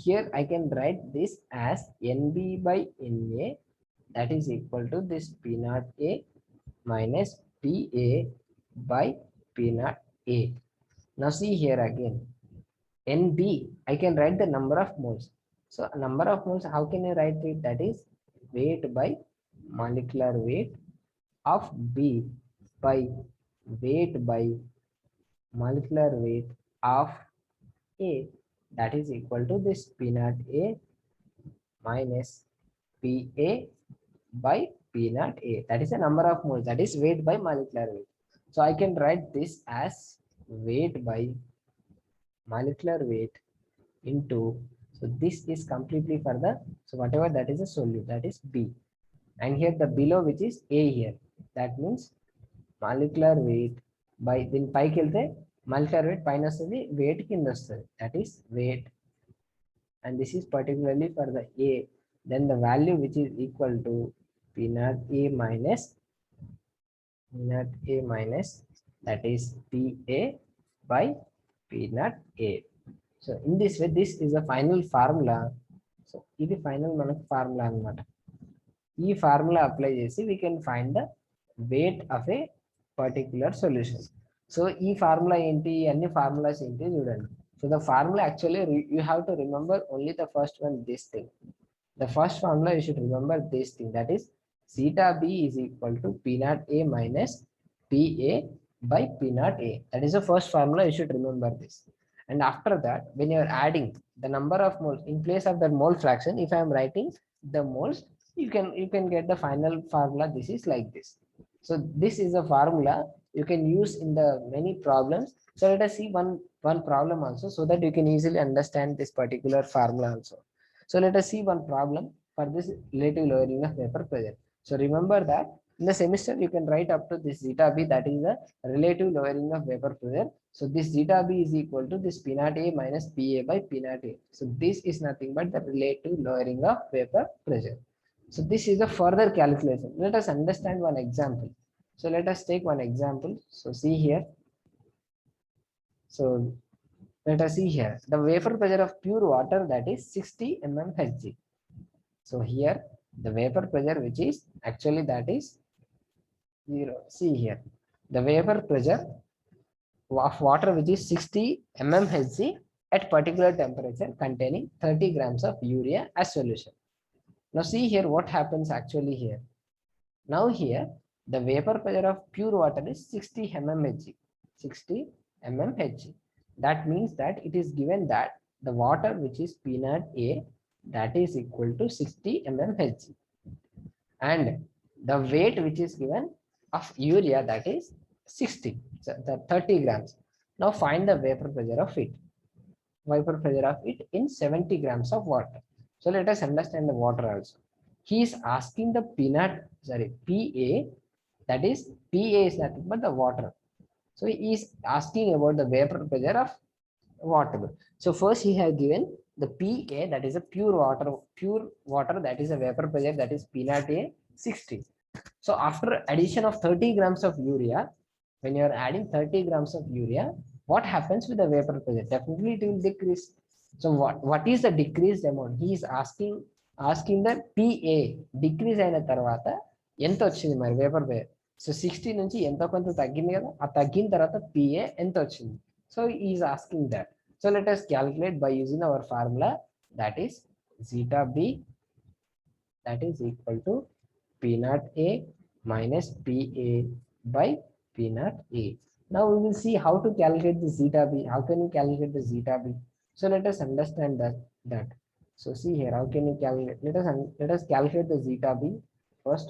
Here I can write this as NB by NA that is equal to this P naught A minus PA by P naught A. Now see here again, NB I can write the number of moles. So number of moles, how can you write it? That is weight by molecular weight of B by weight by molecular weight of A, that is equal to this P naught A minus PA by P naught A. That is the number of moles, that is weight by molecular weight. So I can write this as weight by molecular weight into, so this is completely for the, so whatever that is a solute, that is B, and here the below which is A here, that means molecular weight by, then పైకి వెళ్తే molecular weight పైన వస్తుంది, weight కింద వస్తుంది, that is weight, and this is particularly for the A. Then the value which is equal to P naught A minus that is PA by P naught A. So in this way, this is a final formula. So ఇది final మనకు formula అన్నమాట. ఈ formula apply చేసి we can find the weight of a particular solution. So ఈ formula ఏంటి, అన్ని formulas ఏంటి చూడండి. So the formula actually you have to remember only the first one, this thing. The first formula you should remember this thing, that is zeta B is equal to P naught A minus PA by P naught A. That is the first formula, you should remember this. And after that, when you are adding the number of moles in place of the mole fraction, if I am writing the moles, you can get the final formula. This is like this. So this is a formula you can use in the many problems. So let us see one problem also, so that you can easily understand this particular formula also. So let us see one problem for this relative lowering of vapor pressure. So remember that in the semester you can write up to this zeta B, that is the relative lowering of vapor pressure. So this zeta B is equal to this P naught A minus PA by P naught A. So this is nothing but the relative lowering of vapor pressure. So this is a further calculation. Let us understand one example. So let us take one example. So see here. So let us see here the vapor pressure of pure water, that is 60 mmHg. So here the vapor pressure which is actually that is 0. See here the vapor pressure of water which is 60 mmHg at particular temperature containing 30 grams of urea as solution. Now see here what happens actually here. Now here the vapor pressure of pure water is 60 mmHg. 60 mmHg. That means that it is given that the water which is P naught A, that is equal to 60 mmHg, and the weight which is given of urea, that is 60, so the 30 grams. Now find the vapor pressure of it in 70 grams of water. So let us understand the water also. He is asking the PA, that is PA is nothing but the water. So he is asking about the vapor pressure of water. So first he has given the PA, that is a pure water that is a vapor pressure, that is P naught A 60. So after addition of 30 grams of urea, when you are adding 30 grams of urea, what happens with the vapor pressure? Definitely it will decrease. So what is the decreased amount? He is asking the PA decrease అయిన తర్వాత ఎంత వచ్చింది మరి vapour pressure. So 60 నుంచి ఎంతో కొంత తగ్గింది కదా, ఆ తగ్గిన తర్వాత PA ఎంత వచ్చింది. So is asking that. So let us calculate by using our formula, that is zeta B, that is equal to P naught A minus PA by P naught A. Now we will see how to calculate the zeta B. How can you calculate the zeta B? So let us understand that. So see here, how can you calculate? Let us calculate the zeta B first.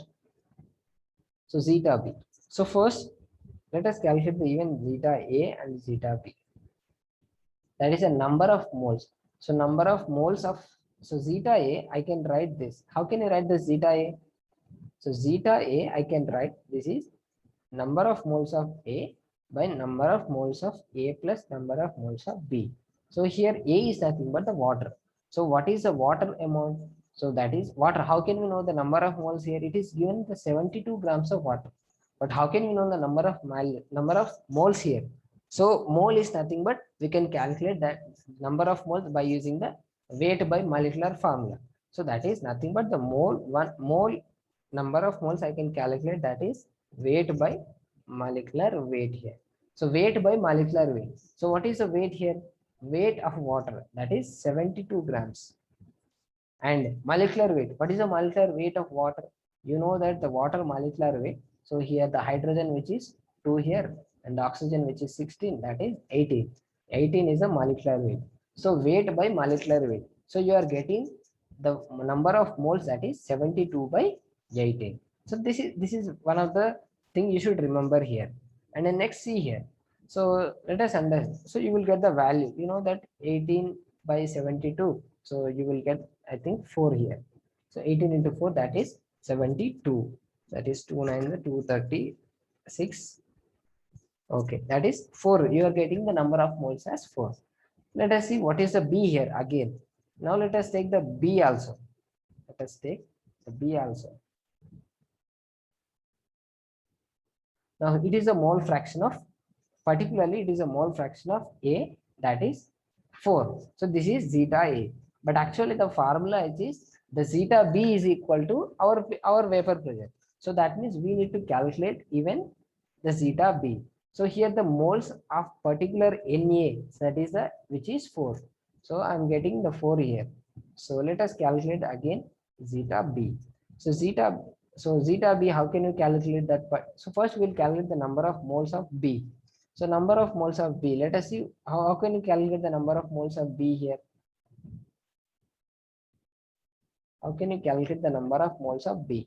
So zeta B. So first, let us calculate the even zeta A and zeta B. That is a number of moles. So number of moles of, so zeta A, I can write this. How can you write the zeta A? So zeta A, I can write this is number of moles of A by number of moles of A plus number of moles of B. So here A is nothing but the water. So what is the water amount? So that is water. How can we know the number of moles here? It is given the 72 grams of water. But how can we know the number of moles here? So mole is nothing but we can calculate that number of moles by using the weight by molecular formula. So that is nothing but the mole number of moles I can calculate, that is weight by molecular weight here. So weight by molecular weight. So what is the weight here? Weight of water, that is 72 grams. And molecular weight. What is the molecular weight of water? You know that the water molecular weight. So here the hydrogen which is 2 here and the oxygen which is 16, that is 18. 18 is the molecular weight. So weight by molecular weight. So you are getting the number of moles, that is 72 by 18. So this is one of the thing you should remember here. And then next see here. So let us understand. So you will get the value. You know that 18 by 72. So you will get, I think, 4 here. So 18 into 4, that is 72. That is 2 9 236. Okay, that is 4. You are getting the number of moles as 4. Let us see what is the B here again. Now let us take the B also. Let us take the B also. Now it is a mole fraction of, particularly it is a mole fraction of A, that is 4. So this is zeta A. But actually the formula is the zeta B is equal to our vapor pressure. So that means we need to calculate even the zeta B. So here the moles of particular Na, that is the which is 4. So I'm getting the 4 here. So let us calculate again zeta B. So zeta B, how can you calculate that? So first we'll calculate the number of moles of B. So number of moles of B. Let us see how can you calculate the number of moles of B here. How can you calculate the number of moles of B?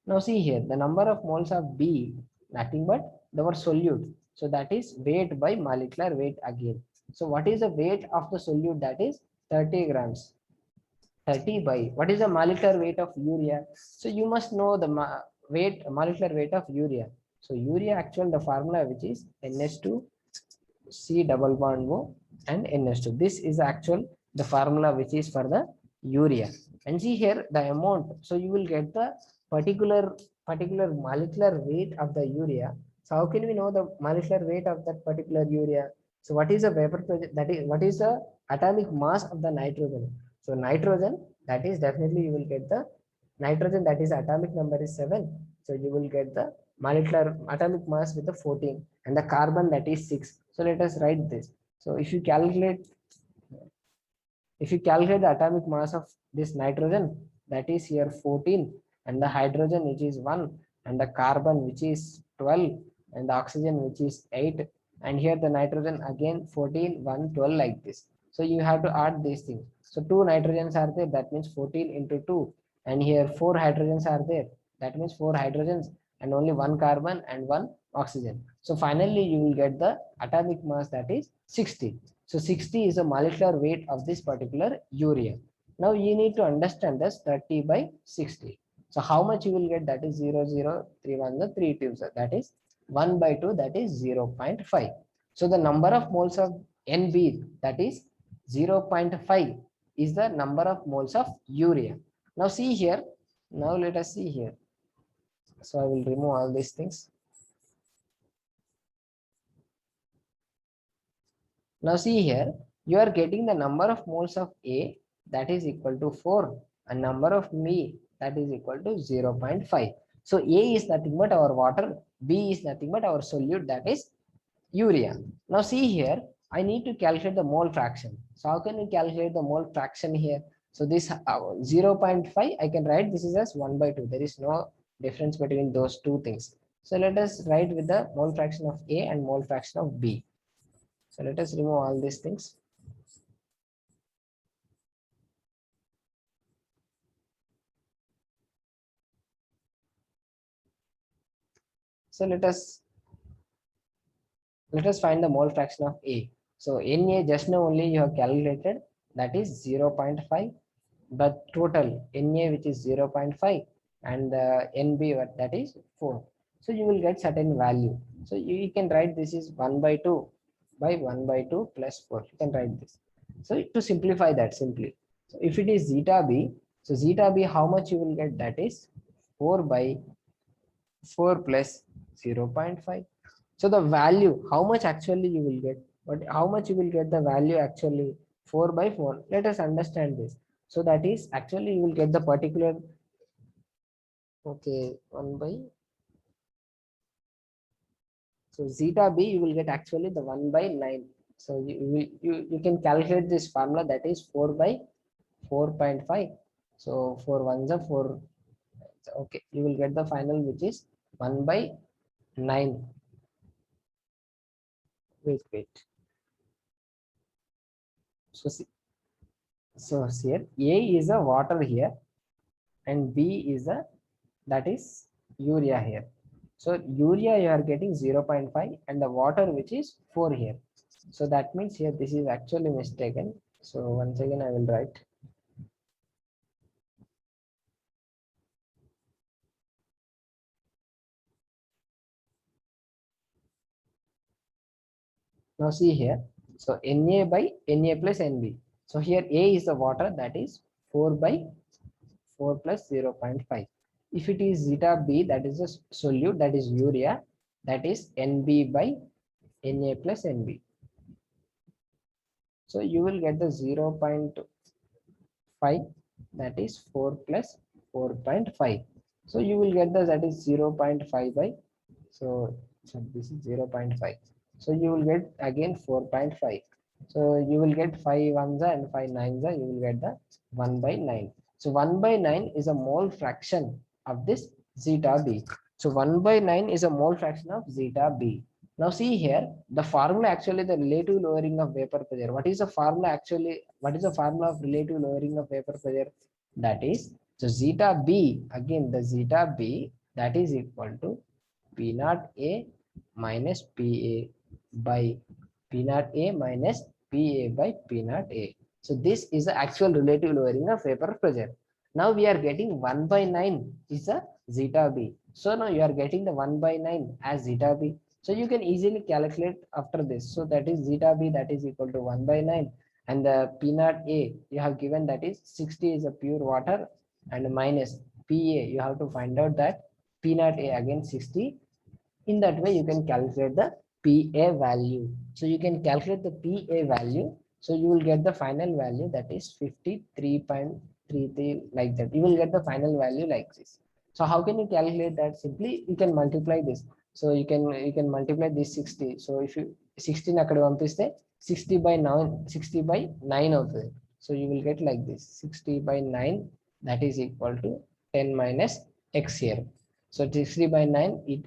Now see here, the number of moles of B, nothing but our solute. So that is weight by molecular weight again. So what is the weight of the solute? That is 30 grams. 30 by, what is the molecular weight of urea? So you must know the molecular weight of urea. So urea actual the formula which is NH2 C double bond O and NH2. This is actual the formula which is for the urea. And see here the amount. So you will get the particular molecular weight of the urea. So how can we know the molecular weight of that particular urea? So what is the vapor pressure? That is what is the atomic mass of the nitrogen? So nitrogen, that is definitely you will get the nitrogen, that is atomic number is 7. So you will get the molecular atomic mass with the 14 and the carbon, that is 6. So let us write this. So if you calculate the atomic mass of this nitrogen, that is here 14, and the hydrogen which is 1, and the carbon which is 12, and the oxygen which is 8, and here the nitrogen again 14, 1, 12 like this. So you have to add these things. So 2 nitrogens are there, that means 14 into 2, and here 4 hydrogens are there, that means 4 hydrogens and only 1 carbon and 1 oxygen. So finally you will get the atomic mass, that is 60. So 60 is the molecular weight of this particular urea. Now you need to understand this 30 by 60. So how much you will get? That is 0, 0, 3 1, 3 2, that is 1 by 2, that is 0.5. So the number of moles of NB, that is 0.5 is the number of moles of urea. Now see here, now let us see here. So I will remove all these things. Now see here, you are getting the number of moles of A, that is equal to 4, and number of B, that is equal to 0.5. So A is nothing but our water, B is nothing but our solute, that is urea. Now see here, I need to calculate the mole fraction. So how can we calculate the mole fraction here? So this 0.5, I can write this is as 1/2. There is no difference between those two things. So let us write with the mole fraction of A and mole fraction of B. So let us remove all these things. So let us find the mole fraction of A. So Na just now only you have calculated, that is 0.5, but total Na which is 0.5 and the Nb that is 4. So you will get certain value. So you can write this is 1/2 by 1/2 plus 4. You can write this. So to simplify that simply. So if it is zeta B, so zeta B how much you will get, that is 4/4 plus 0.5. So the value, how much actually you will get, but how much you will get the value actually 4/4. Let us understand this. So that is actually you will get the particular, okay, 1 by, so zeta B you will get actually the 1/9. So you can calculate this formula, that is 4/4.5. So 4 ones are 4. Okay, you will get the final which is 1/9. Wait. So see, so here A is a water here and B is a, that is urea here. So urea you are getting 0.5 and the water which is 4 here. So that means here this is actually mistaken. So once again I will write. Now see here. So Na by Na plus Nb. So here A is the water, that is 4/4 plus 0.5. If it is zeta B, that is a solute, that is urea, that is Nb by Na plus Nb. So you will get the 0.5, that is 4 plus 4.5. So you will get the, that is 0.5 by, so this is 0.5. So you will get again 4.5. So you will get 5 ones and 5 nines, you will get the 1/9. So 1/9 is a mole fraction of this zeta B. So 1/9 is a mole fraction of zeta B. Now see here, the formula actually the relative lowering of vapor pressure. What is the formula actually? What is the formula of relative lowering of vapor pressure? That is, so zeta B, again the zeta B, that is equal to P naught A minus PA by P naught A minus PA by P naught A. So this is the actual relative lowering of vapor pressure. Now we are getting 1/9 is a zeta B. So now you are getting the 1/9 as zeta B. So you can easily calculate after this. So that is zeta B, that is equal to 1/9, and the P naught A you have given, that is 60 is a pure water, and minus PA you have to find out that P naught A again 60. In that way you can calculate the PA value. So you can calculate the PA value. So you will get the final value, that is 53.33, like that. You will get the final value like this. So how can you calculate that? Simply you can multiply this. So you can multiply this 60. So if you 16 అక్కడ పంపిస్తే 60/9 అవుతుంది. So you will get like this 60/9, that is equal to 10 minus x here. So 60/9, it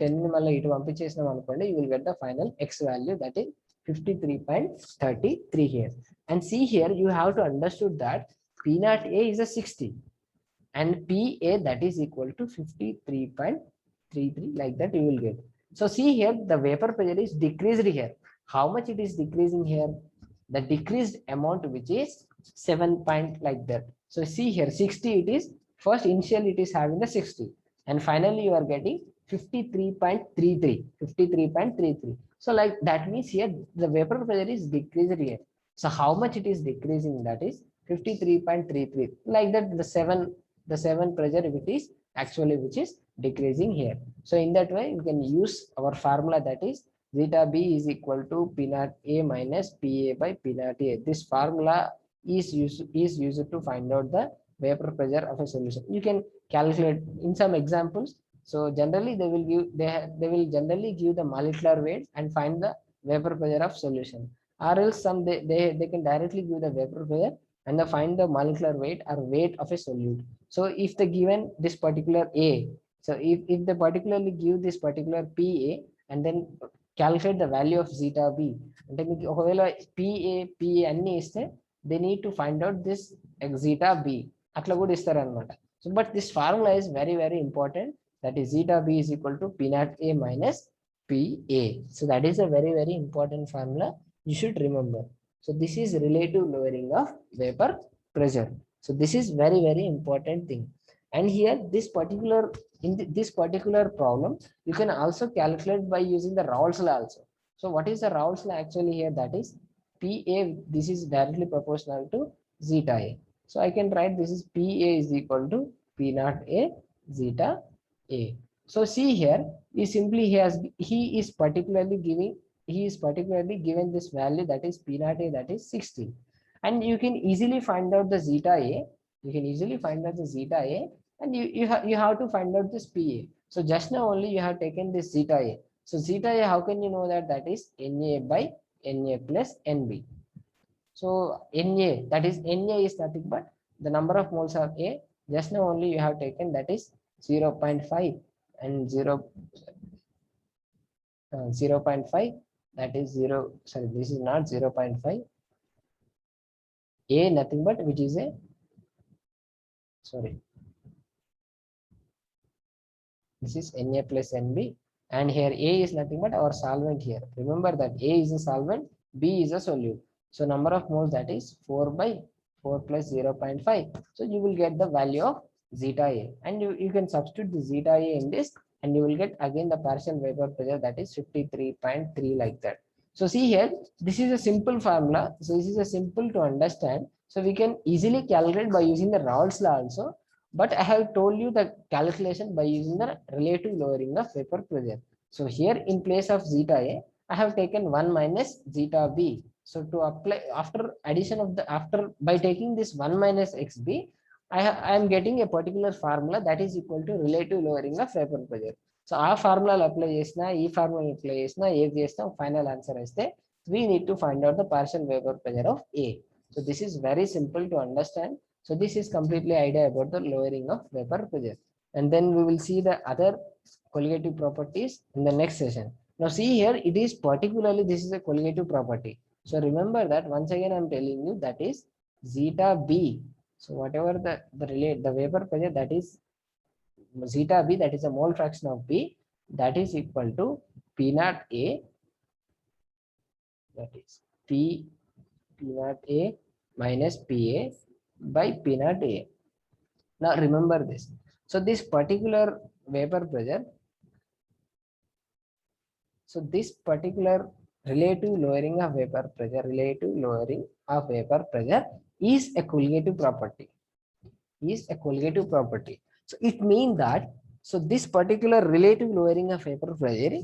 10 మళ్ళీ ఇటు పంపించేసినాం అనుకోండి, you will get the final x value, that is 53.33 here. And see here you have to understood that P naught A is a 60 and PA that is equal to 53.33, like that you will get. So see here the vapor pressure is decreased here. How much it is decreasing here? The decreased amount which is 7 point, like that. So see here 60, it is first initially it is having the 60 and finally you are getting 53.33. So like that means here the vapor pressure is decreased here. So how much it is decreasing, that is 53.33, like that the seven pressure it is actually which is decreasing here. So in that way you can use our formula, that is zeta b is equal to P naught A minus PA by P naught A. This formula is used to find out the vapor pressure of a solution. You can calculate in some examples. So generally they will generally give the molecular weight and find the vapor pressure of solution, or else some they can directly give the vapor pressure and they find the molecular weight or weight of a solute. So if they given this particular A, so if they particularly give this particular PA and then calculate the value of zeta B, అంటే మీకు ఒకవేళ PA అన్ని ఇస్తే they need to find out this zeta B అట్లా కూడా ఇస్తారు అనమాట. So but this formula is very very important, that is zeta B is equal to P naught A minus PA. So that is a very very important formula you should remember. So this is relative lowering of vapor pressure. So this is very very important thing. And here this particular this particular problem you can also calculate by using the Raoult's law also. So what is the Raoult's law actually here, that is PA, this is directly proportional to zeta A. So I can write this is PA is equal to P naught A zeta A. So see here, he is particularly given this value, that is P naught A, that is 16. And you can easily find out the zeta A. You can easily find out the zeta A, and you have to find out this PA. So just now only you have taken this zeta A. So zeta A, how can you know that? That is Na by Na plus Nb. So Na, that is Na is nothing but the number of moles of A. Just now only you have taken, that is 0.5 and 0.5, that is 0, sorry, this is not 0.5. A nothing but which is a, sorry, this is Na plus Nb, and here A is nothing but our solvent here. Remember that A is a solvent, B is a solute. So number of moles, that is 4 by 4 plus 0.5. So you will get the value of zeta A, and you can substitute the zeta A in this, and you will get again the partial vapor pressure, that is 53.3, like that. So see here, this is a simple formula. So this is a simple to understand. So we can easily calculate by using the Raoult's law also. But I have told you the calculation by using the relative lowering of vapor pressure. So here in place of zeta A, I have taken 1 minus zeta B. So to apply after addition of the by taking this 1 minus xb, I am getting a particular formula that is equal to relative lowering of vapor pressure. So our formula apply chesna, ee formula apply chesna, ఏది చేసినా final answer అయితే we need to find out the partial vapor pressure of A. So this is very simple to understand. So this is completely idea about the lowering of vapor pressure. And then we will see the other colligative properties in the next session. Now see here, it is particularly, this is a colligative property. So remember that once again I am telling you, that is zeta B. So whatever the vapor pressure, that is zeta B, that is a mole fraction of B, that is equal to P naught A, that is P naught A minus PA by P naught A. Now remember this. So this particular vapor pressure, so this particular relative lowering of vapor pressure is a colligative property. So it means that, so this particular relative lowering of vapor pressure,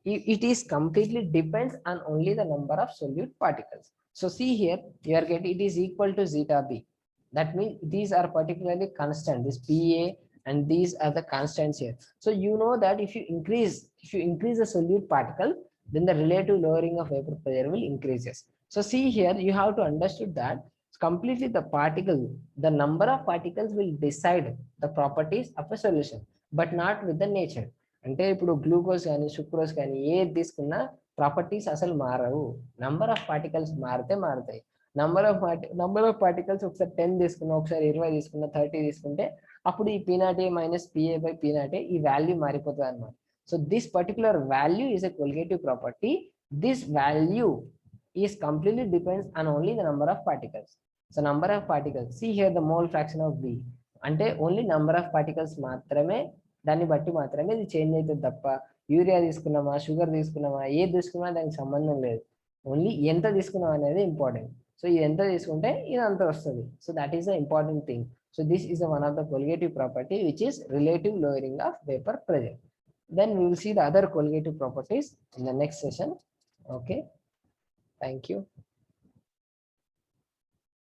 it is completely depends on only the number of solute particles. So see here, you are getting it is equal to zeta B. That means these are particularly constant, this PA and these are the constants here. So you know that if you increase the solute particle, then the relative lowering of vapor pressure will increases. So see here, you have to understood that completely the number of particles will decide the properties of a solution, but not with the nature. అంటే ఇప్పుడు glucose కానీ sucrose కానీ ఏది తీసుకున్నా properties అసలు మారవు, number of particles మారుతాయి. Number of particles ఒకసారి 10 తీసుకున్నా, ఒకసారి 20 తీసుకున్నా, 30 తీసుకుంటే అప్పుడు ఈ P naught A minus PA by P naught A ఈ వాల్యూ మారిపోతుంది అన్నమాట. So this particular value is a colligative property. This value is completely depends on only the number of particles. So number of particles, see here the mole fraction of B, అంటే only number of particles మాత్రమే, దాన్ని బట్టి మాత్రమే ఇది change అవుతుంది తప్ప urea తీసుకున్నామా, sugar తీసుకున్నామా, ఏది తీసుకున్నా దానికి సంబంధం లేదు. ఓన్లీ ఎంత తీసుకున్నాం అనేది ఇంపార్టెంట్. సో ఇది ఎంత తీసుకుంటే ఇది అంత వస్తుంది. So that is the important thing. So this is one of the colligative property which is relative lowering of vapor pressure. Then we will see the other colligative properties in the next session. Okay, thank you.